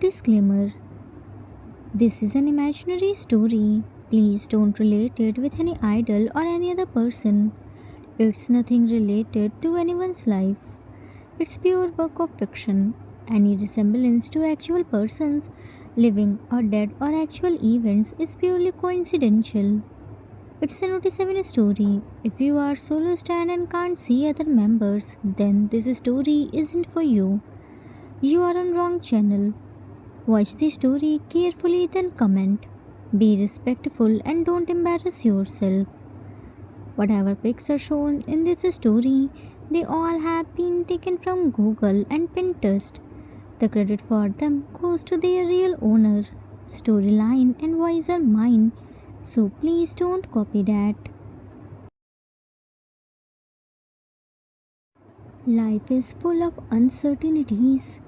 Disclaimer: this is an imaginary story. Please don't relate it with any idol or any other person. It's nothing related to anyone's life. It's pure work of fiction. Any resemblance to actual persons, living or dead, or actual events is purely coincidental. It's a Note 7 story. If you are solo stand and can't see other members, then this story isn't for you. You are on wrong channel. Watch the story carefully, then comment. Be respectful and don't embarrass yourself. Whatever pics are shown in this story, they all have been taken from Google and Pinterest. The credit for them goes to their real owner. Storyline and voice are mine, so please don't copy that. Life is full of uncertainties.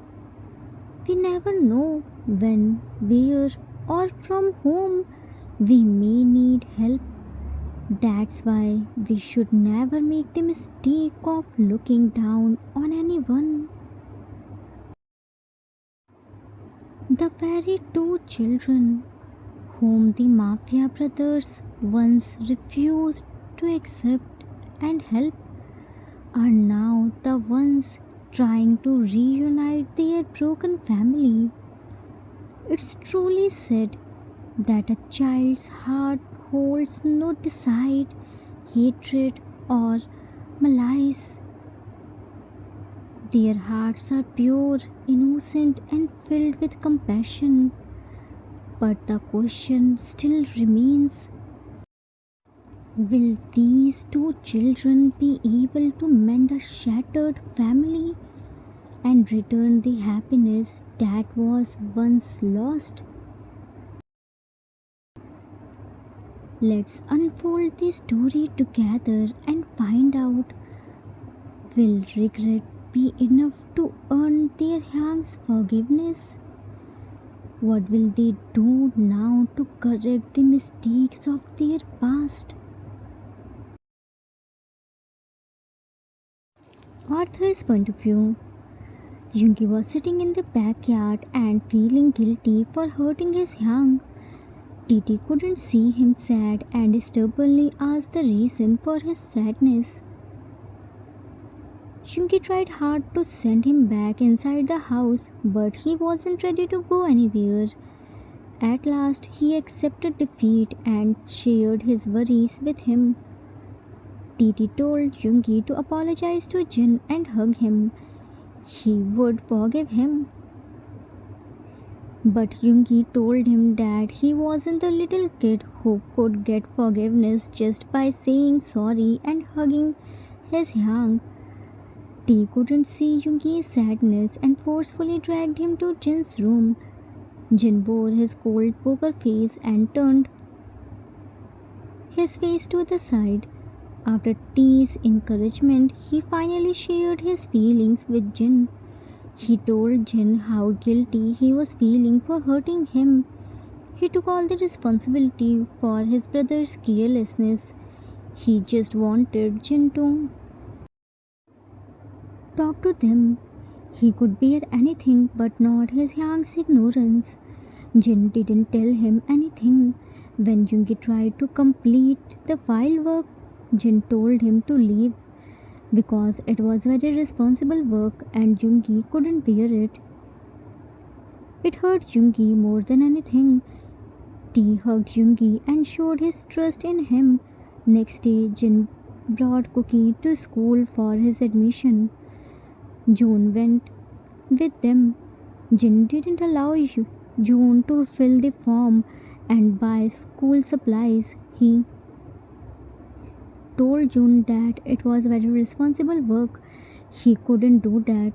We never know when, where, or from whom we may need help. That's why we should never make the mistake of looking down on anyone. The very two children whom the Mafia brothers once refused to accept and help are now the ones trying to reunite their broken family. It's truly said that a child's heart holds no deceit, hatred, or malice. Their hearts are pure, innocent, and filled with compassion. But the question still remains: will these two children be able to mend a shattered family and return the happiness that was once lost? Let's unfold the story together and find out, will regret be enough to earn their Hyang's forgiveness? What will they do now to correct the mistakes of their past? Arthur's point of view. Yoongi was sitting in the backyard and feeling guilty for hurting his Hyang. Titi couldn't see him sad and stubbornly asked the reason for his sadness. Yoongi tried hard to send him back inside the house, but he wasn't ready to go anywhere. At last, he accepted defeat and shared his worries with him. Titi told Yoongi to apologize to Jin and hug him. He would forgive him. But Yoongi told him that he wasn't the little kid who could get forgiveness just by saying sorry and hugging his Hyang. T couldn't see Yoongi's sadness and forcefully dragged him to Jin's room. Jin bore his cold poker face and turned his face to the side. After T's encouragement, he finally shared his feelings with Jin. He told Jin how guilty he was feeling for hurting him. He took all the responsibility for his brother's carelessness. He just wanted Jin to talk to them. He could bear anything but not his Hyang's ignorance. Jin didn't tell him anything. When Yoongi tried to complete the file work, Jin told him to leave because it was very responsible work and Yoongi couldn't bear it. It hurt Yoongi more than anything. T hugged Yoongi and showed his trust in him. Next day, Jin brought Cookie to school for his admission. June went with them. Jin didn't allow June to fill the form and buy school supplies. He told June that it was very responsible work. He couldn't do that.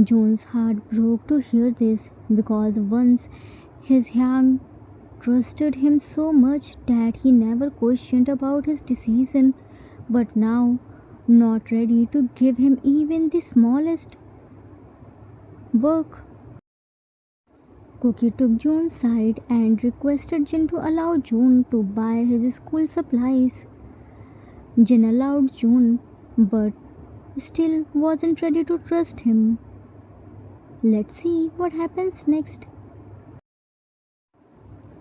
June's heart broke to hear this because once his Hyang trusted him so much that he never questioned about his decision, but now not ready to give him even the smallest work. Cookie took June's side and requested Jin to allow June to buy his school supplies. Jin allowed June, but still wasn't ready to trust him. Let's see what happens next.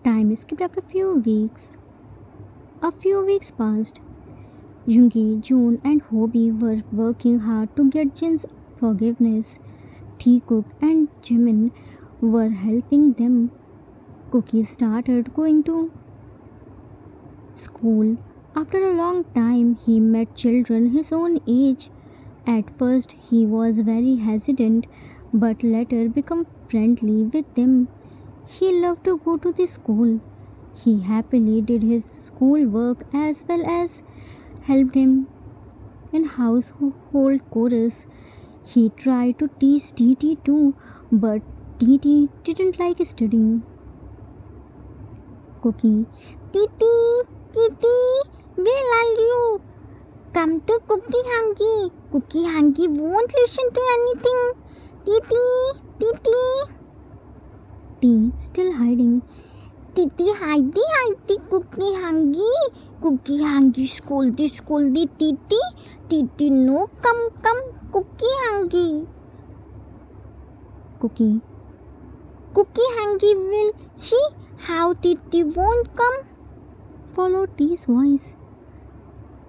Time skipped after a few weeks. A few weeks passed. Yoongi, June, and Hobie were working hard to get Jin's forgiveness. Taekook and Jimin were helping them. Cookie started going to school. After a long time, he met children his own age. At first, he was very hesitant, but later became friendly with them. He loved to go to the school. He happily did his school work as well as helped him in household chores. He tried to teach Titi too, but Titi didn't like studying. Cookie, Titi, Titi, where are you? Come to Cookie Hangi. Cookie Hangi won't listen to anything. Titi, Titi. T still hiding. Titi hidey, Cookie Hangi. Cookie Hangi scoldy Titi. Titi no come, Cookie Hangi. Cookie. Cookie Hangi will see how Titi won't come. Follow T's voice.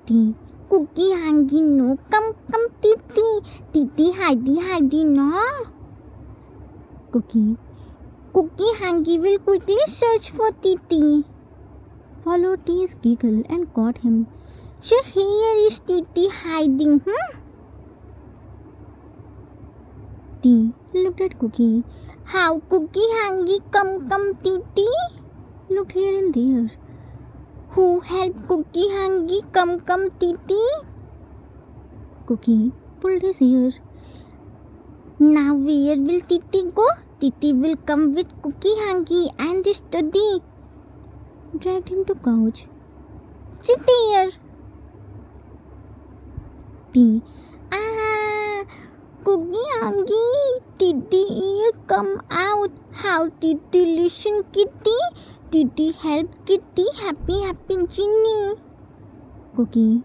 T. Cookie Hangi no come, Titi. Titi hidey no. Cookie. Cookie Hangi will quickly search for Titi. Follow T's giggle and caught him. So here is Titi hiding, T looked at Cookie. How Cookie Hangi come, Titi? Looked here and there. Who helped Cookie Hangi come, Titi? Cookie pulled his ear. Now where will Titi go? Titi will come with Cookie Hangi and study. Dragged him to couch. Sit there. T. Cookie Hangi, Titi ear come out. How Titi listen Kitty? Titi help Kitty happy Ginny. Cookie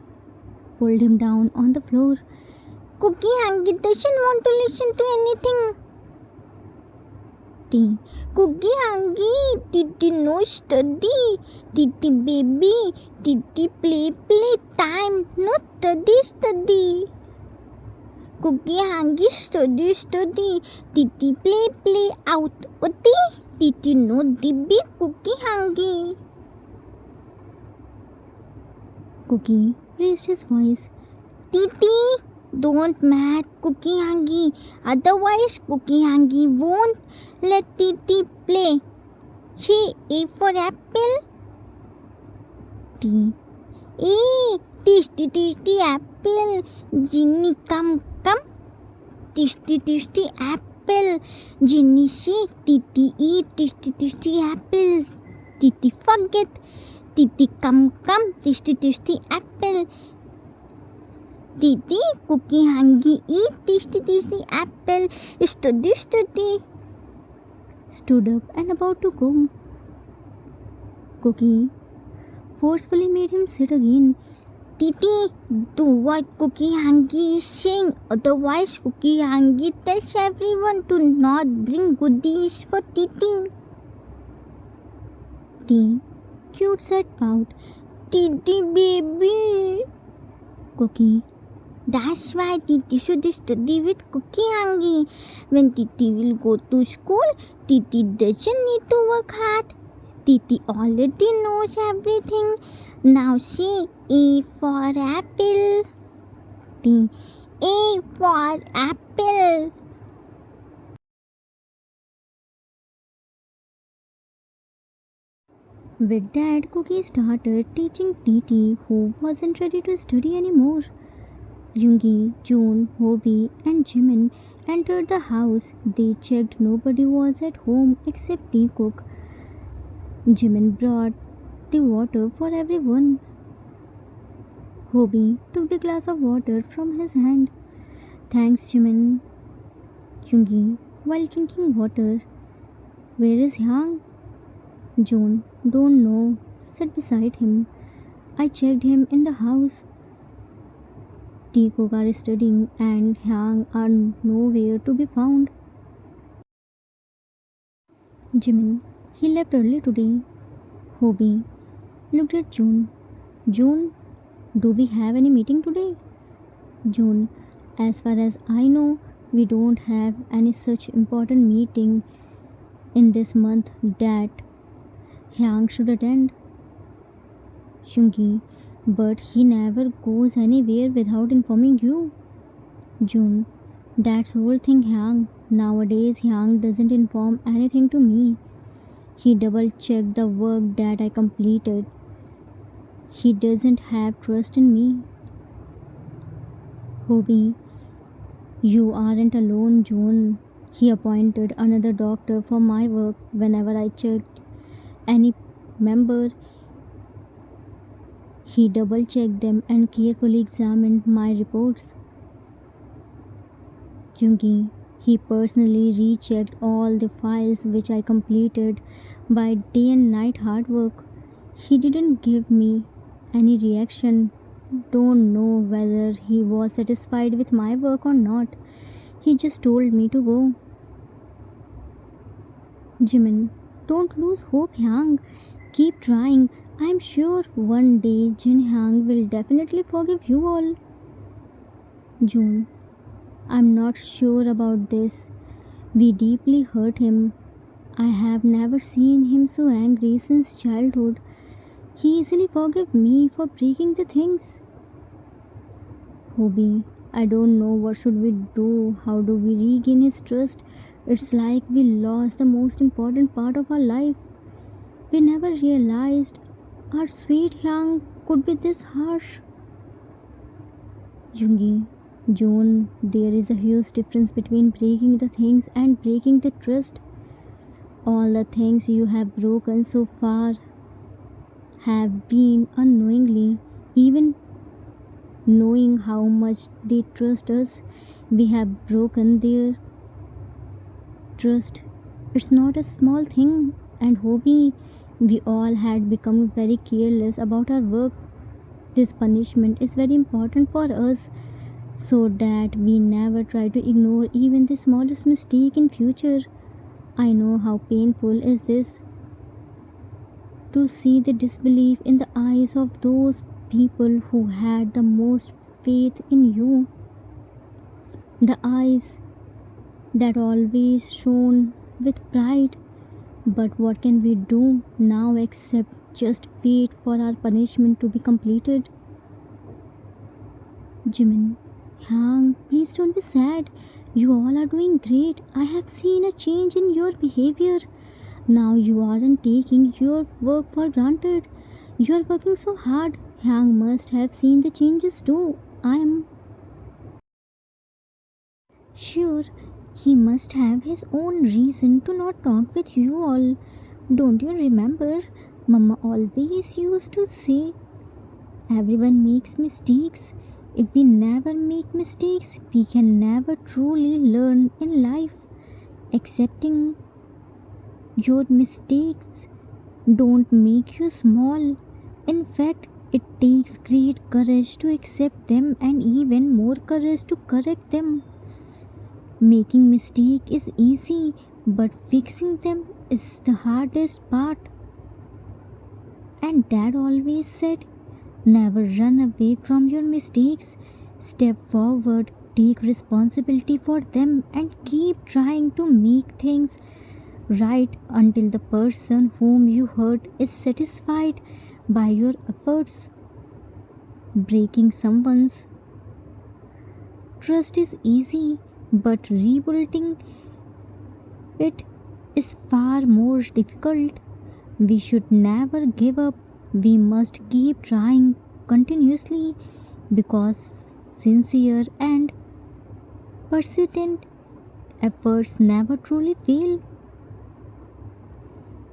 pulled him down on the floor. Cookie Hangi doesn't want to listen to anything. T. Cookie Hangi, Titi no study. Titi baby, Titi play time, not study. Cookie Hangi study. Titi play out. Oti, Titi no dibby Cookie Hangi. Cookie raised his voice. Titi, don't mad Cookie Hangi. Otherwise Cookie Hangi won't let Titi play. She A for apple. T. A. Tasty apple. Ginny come. Tasty apple. Ginny say Titi eat tasty apple. Titi forget. Titi come. Tasty apple. Titi, Cookie Hangi eat tasty apple. Study. Stood up and about to go. Cookie forcefully made him sit again. Titi, do what Cookie Hangi is saying. Otherwise, Cookie Hangi tells everyone to not bring goodies for Titi. T. Cute said pout. Titi baby. Cookie. That's why Titi should study with Cookie Hangi. When Titi will go to school, Titi doesn't need to work hard. Titi already knows everything. Now say A for apple. T. A for apple. With that, Cookie started teaching Titi, who wasn't ready to study anymore. Yoongi, June, Hobie, and Jimin entered the house. They checked nobody was at home except Taekook. Jimin brought the water for everyone. Hobie took the glass of water from his hand. Thanks, Jimin. Yoongi, while drinking water. Where is Hyang? June, don't know, sat beside him. I checked him in the house. Taekook are studying and Hyang are nowhere to be found. Jimin, he left early today. Hobie looked at June. June, do we have any meeting today? June, as far as I know, we don't have any such important meeting in this month that Hyang should attend. Shungi, but he never goes anywhere without informing you. June, that's whole thing, Hyang. Nowadays, Hyang doesn't inform anything to me. He double checked the work that I completed. He doesn't have trust in me. Hobie, you aren't alone, June. He appointed another doctor for my work whenever I checked any member. He double checked them and carefully examined my reports. Kyunki he personally rechecked all the files which I completed by day and night hard work. He didn't give me any reaction. Don't know whether he was satisfied with my work or not. He just told me to go. Jimin, don't lose hope, Hyang. Keep trying. I'm sure one day Jin Hyang will definitely forgive you all. June, I'm not sure about this. We deeply hurt him. I have never seen him so angry since childhood. He easily forgave me for breaking the things. Hobie, I don't know what should we do. How do we regain his trust? It's like we lost the most important part of our life. We never realized our sweet Hyang could be this harsh. Jungi, June, there is a huge difference between breaking the things and breaking the trust. All the things you have broken so far have been unknowingly, even knowing how much they trust us, we have broken their trust. It's not a small thing, and hobby, we all had become very careless about our work. This punishment is very important for us so that we never try to ignore even the smallest mistake in future. I know how painful is this to see the disbelief in the eyes of those people who had the most faith in you. The eyes that always shone with pride. But what can we do now except just wait for our punishment to be completed? Jimin, Hyang, please don't be sad. You all are doing great. I have seen a change in your behavior. Now you aren't taking your work for granted. You are working so hard. Hyang must have seen the changes too. I am sure he must have his own reason to not talk with you all. Don't you remember? Mama always used to say, everyone makes mistakes. If we never make mistakes, we can never truly learn in life. Accepting your mistakes don't make you small. In fact, it takes great courage to accept them and even more courage to correct them. Making mistake is easy, but fixing them is the hardest part. And dad always said, never run away from your mistakes. Step forward, take responsibility for them, and keep trying to make things right until the person whom you hurt is satisfied by your efforts. Breaking someone's trust is easy, but rebuilding it is far more difficult. We should never give up. We must keep trying continuously because sincere and persistent efforts never truly fail.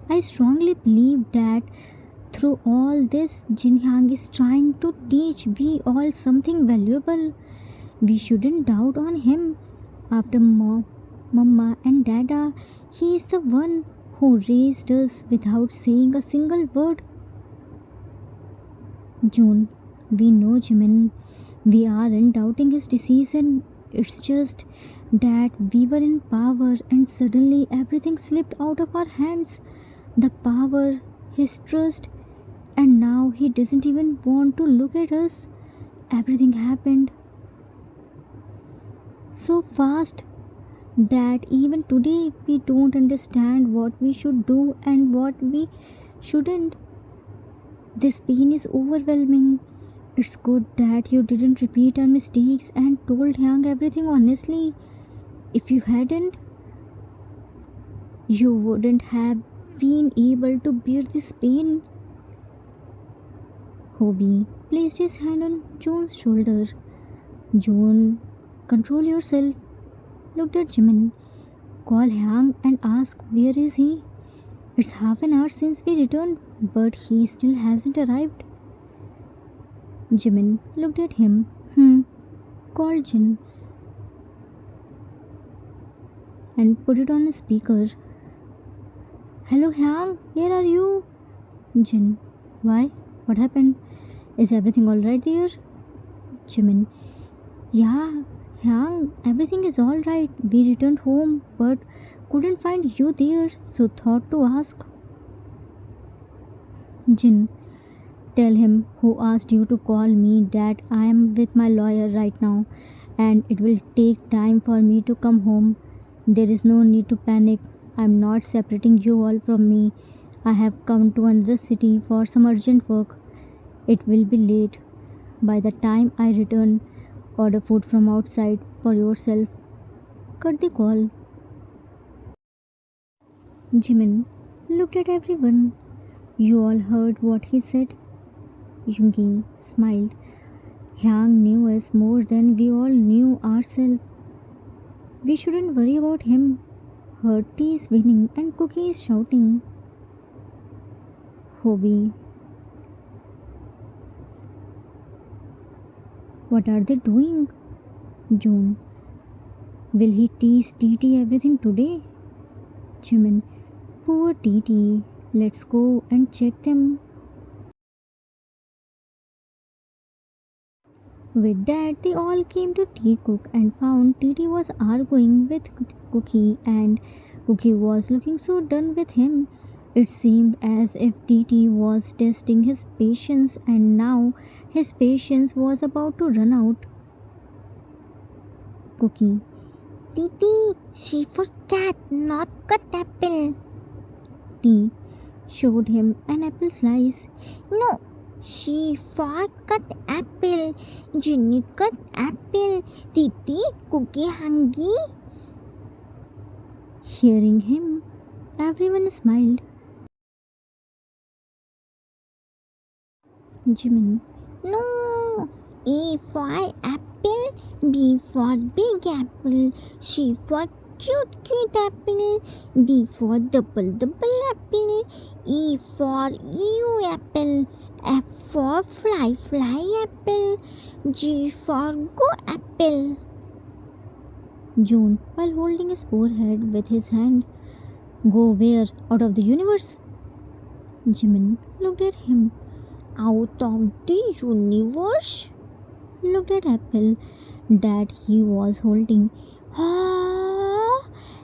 I strongly believe that through all this, Jin Hyang is trying to teach we all something valuable. We shouldn't doubt on him. After Mama and Dada, he is the one who raised us without saying a single word. June, we know Jimin. We aren't doubting his decision. It's just that we were in power and suddenly everything slipped out of our hands. The power his trust, and now he doesn't even want to look at us. Everything happened so fast that even today we don't understand what we should do and what we shouldn't. This pain is overwhelming. It's good that you didn't repeat our mistakes and told Hyang everything honestly. If you hadn't, you wouldn't have been able to bear this pain. Hobie placed his hand on Joan's shoulder. Joan, control yourself, looked at Jimin. Call Hyang and ask where is he. It's half an hour since we returned, but he still hasn't arrived. Jimin looked at him. Called Jin and put it on a speaker. Hello Hyang, where are you? Jin, why? What happened? Is everything alright there? Jimin, yeah, Hyang, everything is alright. We returned home but couldn't find you there, so thought to ask. Jin, tell him who asked you to call me that I am with my lawyer right now and it will take time for me to come home. There is no need to panic. I am not separating you all from me. I have come to another city for some urgent work. It will be late. By the time I return, order food from outside for yourself. Cut the call. Jimin looked at everyone. You all heard what he said. Yoongi smiled. Hyang knew us more than we all knew ourselves. We shouldn't worry about him. Her tea is winning and Cookie is shouting. Hobie, what are they doing? June, will he tease TT everything today? Jimin, poor TT. Let's go and check them. With that, they all came to Tea Cook and found TT was arguing with Cookie and Cookie was looking so done with him. It seemed as if TT was testing his patience and now his patience was about to run out. Cookie, TT, she forgot not cut apple. T showed him an apple slice. No, she forgot apple. Ginny cut apple. TT, Cookie hungry? Hearing him, everyone smiled. Jimin, No, A for apple, B for big apple, C for cute apple, D for double apple, E for EU apple, F for fly apple, G for go apple. June, while holding his forehead with his hand. Go where? Out of the universe? Jimin looked at him. Out of the universe? Looked at Apple that he was holding. Ah,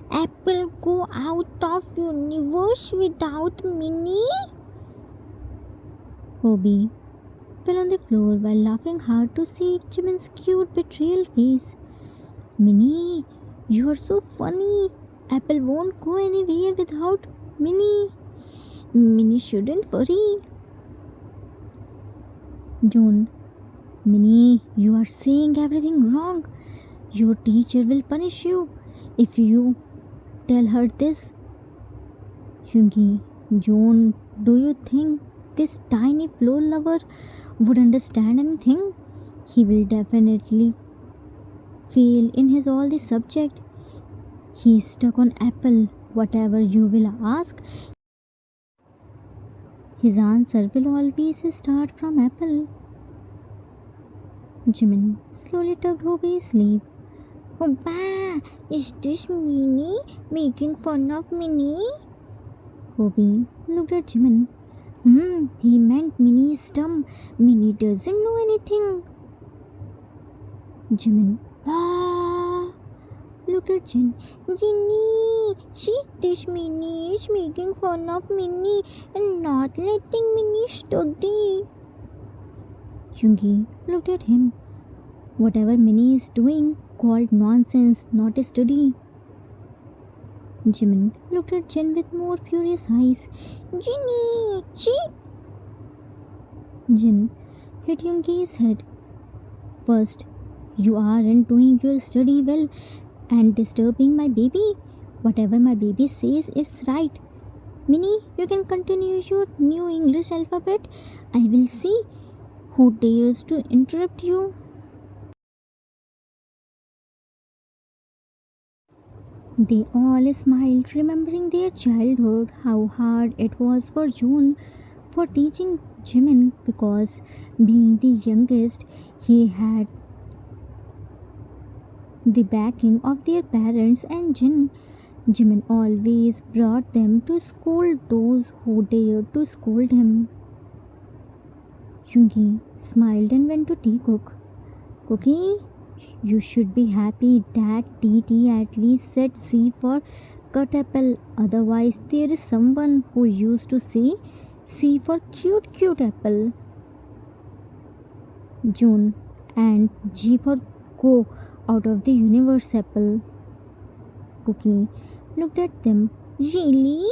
apple go out of universe without Minnie? Hobie fell on the floor while laughing hard to see Jimin's cute betrayal face. Minnie, you are so funny. Apple won't go anywhere without Minnie. Minnie shouldn't worry. June, Minnie, you are saying everything wrong. Your teacher will punish you if you tell her this. Yoongi, June, do you think this tiny floor lover would understand anything? He will definitely fail in his all the subject. He is stuck on apple. Whatever you will ask, his answer will always start from apple. Jimin slowly tugged Hobie's sleeve. Opa, is this Minnie making fun of Minnie? Hobie looked at Jimin. He meant Minnie is dumb. Minnie doesn't know anything. Jimin looked at Jin. Ginny, see, this Minnie is making fun of Minnie and not letting Minnie study. Yoongi looked at him. Whatever Minnie is doing called nonsense, not a study. Jimin looked at Jin with more furious eyes. Ginny, see, Jin hit Yoongi's head. First, you aren't doing your study well and disturbing my baby. Whatever my baby says is right. Minnie, you can continue your new English alphabet. I will see who dares to interrupt you. They all smiled, remembering their childhood, how hard it was for June for teaching Jimin because, being the youngest, he had the backing of their parents and Jin. Jimin always brought them to scold those who dared to scold him. Yoongi smiled and went to Teacook. Cookie, you should be happy that TT at least said C for cut apple. Otherwise, there is someone who used to say C for cute apple. June and G for go out of the universe apple. Cookie looked at them. really?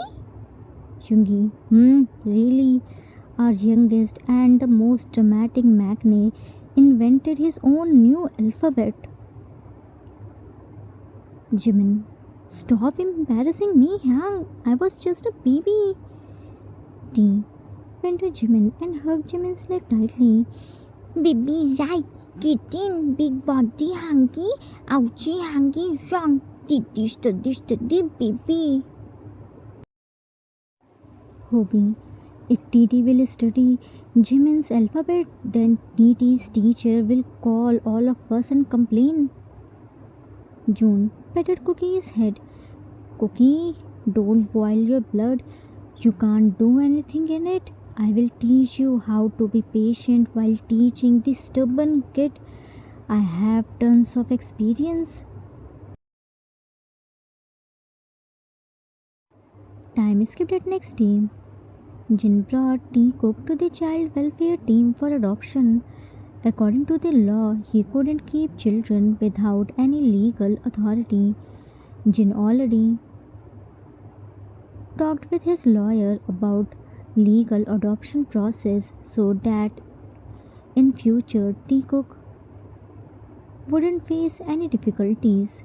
Yoongi, really? Our youngest and the most dramatic magne invented his own new alphabet. Jimin, stop embarrassing me, Hang. I was just a baby. T went to Jimin and hugged Jimin's leg tightly. Baby right, kitten, big body hanky, ouchie hanky, wrong. Titi study, baby. Hobie, if TT will study Jimin's alphabet, then TT's teacher will call all of us and complain. June patted Cookie's head. Cookie, don't boil your blood. You can't do anything in it. I will teach you how to be patient while teaching this stubborn kid. I have tons of experience. Time skipped at next day. Jin brought Teacook to the child welfare team for adoption. According to the law, he couldn't keep children without any legal authority. Jin already talked with his lawyer about legal adoption process so that in future Teacook wouldn't face any difficulties.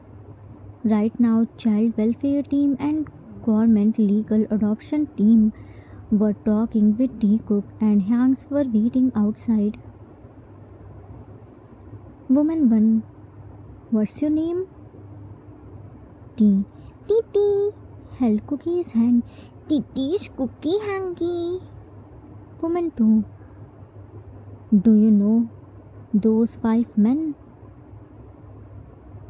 Right now, child welfare team and government legal adoption team were talking with Teacook and Hanks were waiting outside. Woman 1, what's your name? T Titi, held Cookie's hand. Titi's cookie hanky. Woman 2, do you know those 5 men?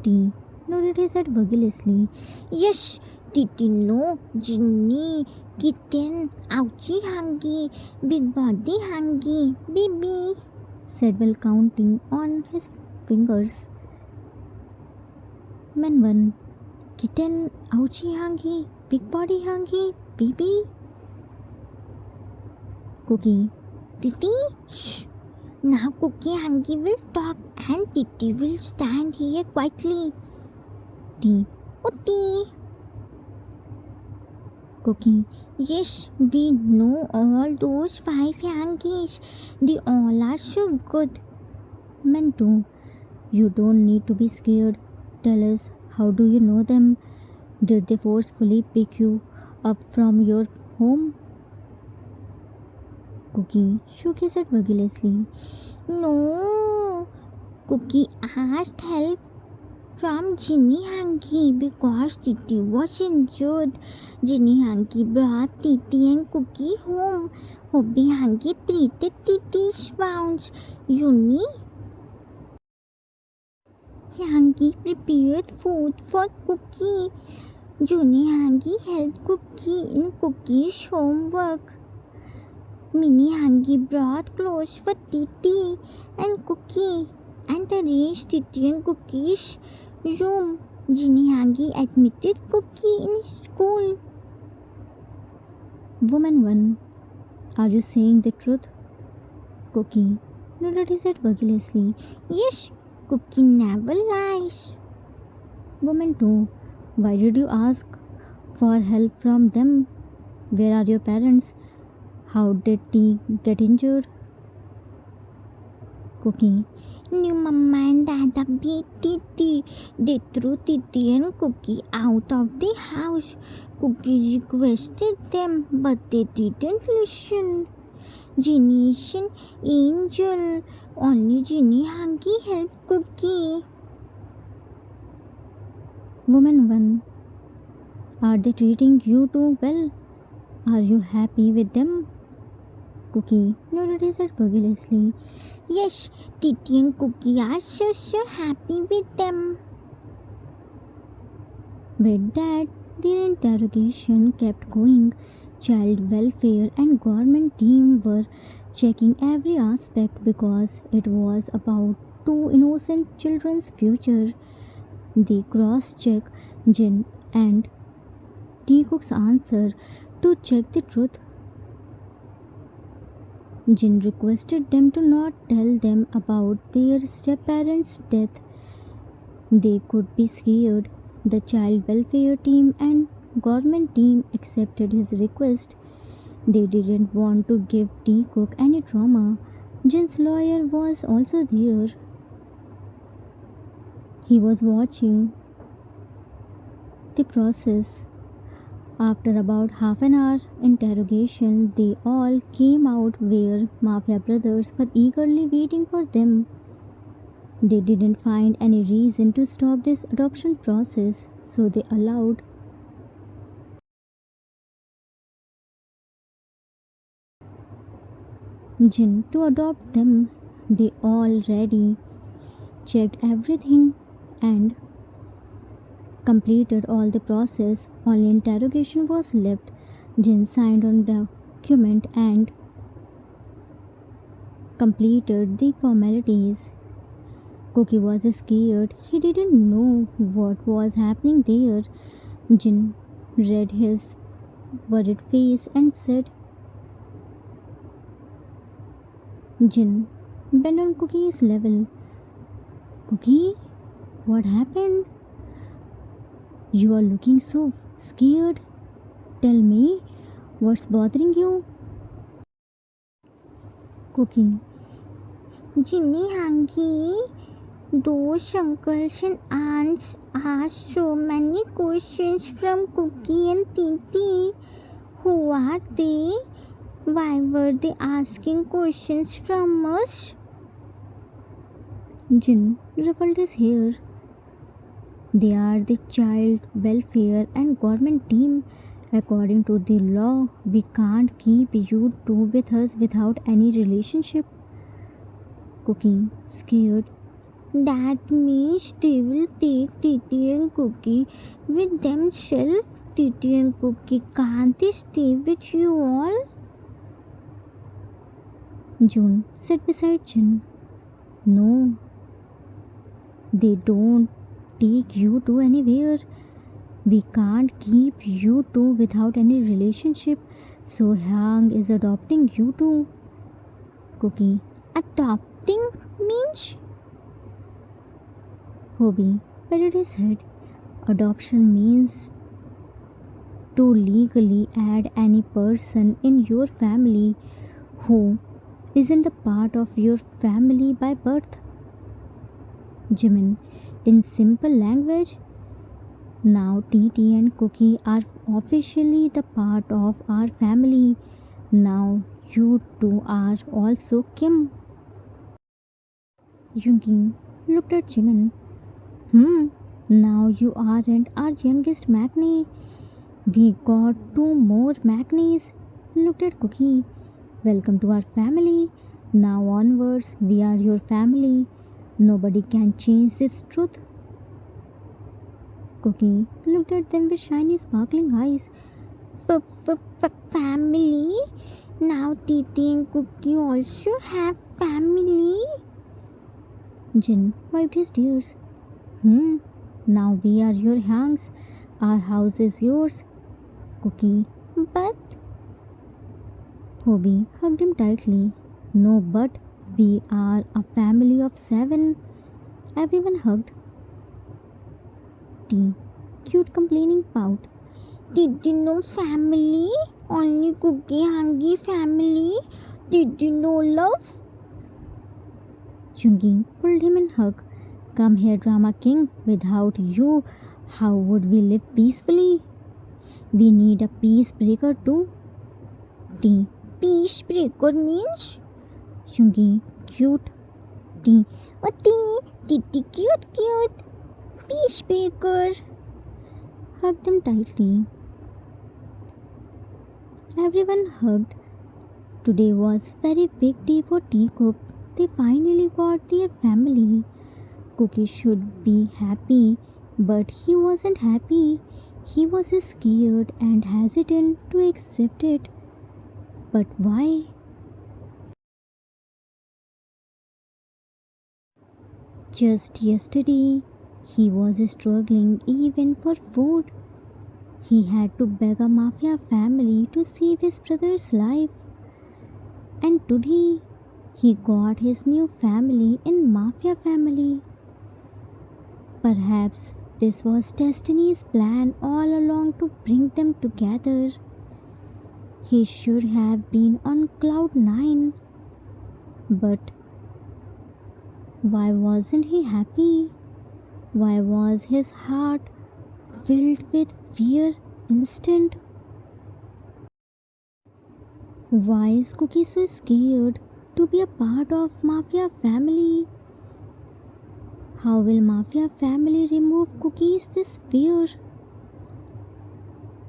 T nodded his head vigorously. Yes, Titi no, Ginny, kitten, ouchie hanky, big body hanky, baby. Said while counting on his fingers. Man 1, kitten, ouchie hanky, big body hanky, baby. Cookie, Titi, shh. Now Cookie Hanky will talk and Titi will stand here quietly. T Utti. Cookie, Yes, we know all those 5 Yankees. They all are so good. Man 2, you don't need to be scared. Tell us, how do you know them? Did they forcefully pick you up from your home? Cookie shook his head vigorously. No. Cookie asked help from Ginny Hanky because Titi was injured. Ginny Hanky brought Titi and Cookie home. Hobby Hanky treated Titi's wounds. Uni Hanky prepared food for Cookie. Juni Hanky helped Cookie in Cookie's homework. Mini Hanky brought clothes for Titi and Cookie and arranged Titi and Cookie's room. Ginny Hangi admitted Cookie in school. Woman 1. Are you saying the truth? Cookie nodded his head vigorously. Yes, Cookie never lies. Woman 2. Why did you ask for help from them? Where are your parents? How did T get injured? Cookie. New Mama and Dada beat Titi. They threw Titi and Cookie out of the house. Cookie requested them, but they didn't listen. Ginny is an angel. Only Ginny Hangi helped Cookie. Woman 1. Are they treating you too well? Are you happy with them? Cookie nodded his head vigorously. Yes, Titi and Cookie are so happy with them. With that, their interrogation kept going. Child welfare and government team were checking every aspect because it was about two innocent children's future. They cross-checked Jin and T Cook's answer to check the truth. Jin requested them to not tell them about their step-parents' death. They could be scared. The child welfare team and government team accepted his request. They didn't want to give T Cook any trauma. Jin's lawyer was also there. He was watching the process. After about half an hour interrogation, they all came out where Mafia brothers were eagerly waiting for them. They didn't find any reason to stop this adoption process, so they allowed Jin to adopt them. They already checked everything and completed all the process. Only interrogation was left. Jin signed on document and completed the formalities. Cookie was scared. He didn't know what was happening there. Jin read his worried face and said, Jin bent on Cookie's level. Cookie, what happened? You are looking so scared. Tell me, what's bothering you? Cookie. Ginny Hangi, those uncles and aunts asked so many questions from Cookie and Titi. Who are they? Why were they asking questions from us? Jin ruffled his hair. They are the child welfare and government team. According to the law, we can't keep you two with us without any relationship. Cookie, scared. That means they will take Titi and Cookie with themselves. Titi and Cookie can't stay with you all. June sat beside Jin. No, they don't take you two anywhere. We can't keep you two without any relationship. So Hyang is adopting you two. Cookie, Adopting means? Hobie patted his head. Adoption means to legally add any person in your family who isn't a part of your family by birth. Jimin, in simple language, now Titi and Cookie are officially the part of our family. Now you two are also Kim. Yungi looked at Jimin. Now you aren't our youngest Magni. We got two more Magnis. Looked at Cookie. Welcome to our family. Now onwards, we are your family. Nobody can change this truth. Cookie looked at them with shiny, sparkling eyes. Family? Now Titi and Cookie also have family? Jin wiped his tears. Now we are your hands. Our house is yours. Cookie. But Hobie hugged him tightly. No, but we are a family of 7. Everyone hugged. T. Cute complaining pout. did you know family? Only Cookie Hungry family? Did you know love? Chungi pulled him in hug. Come here, Drama King. Without you, how would we live peacefully? We need a peace breaker too. T. Peace breaker means? Chungi, cute. T. Titi cute. Peace breaker. Hugged them tightly. Everyone hugged. Today was very big day for Teacup. They finally got their family. Cookie should be happy, but he wasn't happy. He was scared and hesitant to accept it. But why? Just yesterday, he was struggling even for food. He had to beg a mafia family to save his brother's life. And today, he got his new family in mafia family. Perhaps this was destiny's plan all along to bring them together. He should have been on cloud 9. But why wasn't he happy? Why was his heart filled with fear instant? Why is Cookie so scared to be a part of Mafia family? How will Mafia family remove Cookie's this fear?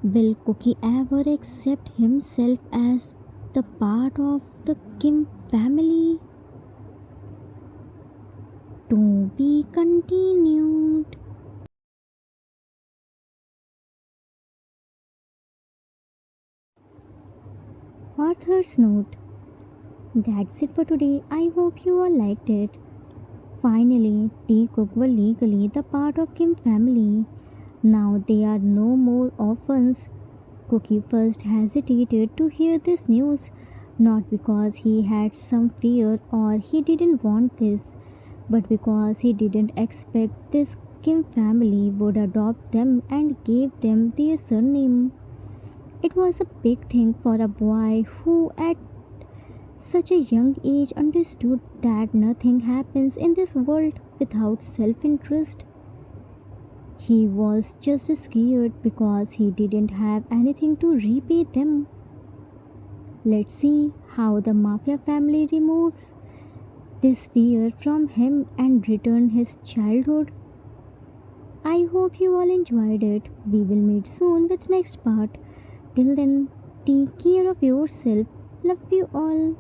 Will Cookie ever accept himself as the part of the Kim family? To be continued. Author's note. That's it for today. I hope you all liked it. Finally, Teacup were legally the part of Kim family. Now they are no more orphans. Cookie first hesitated to hear this news, not because he had some fear or he didn't want this, but because he didn't expect this Kim family would adopt them and give them their surname. It was a big thing for a boy who, at such a young age, understood that nothing happens in this world without self interest. He was just scared because he didn't have anything to repay them. Let's see how the Mafia family removes this fear from him and return his childhood. I hope you all enjoyed it. We will meet soon with next part. Till then, take care of yourself. Love you all.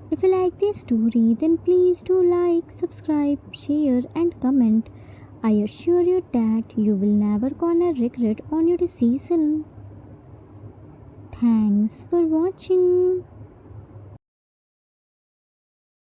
If you like this story, then please do like, subscribe, share, and comment. I assure you that you will never gonna regret on your decision. Thanks for watching.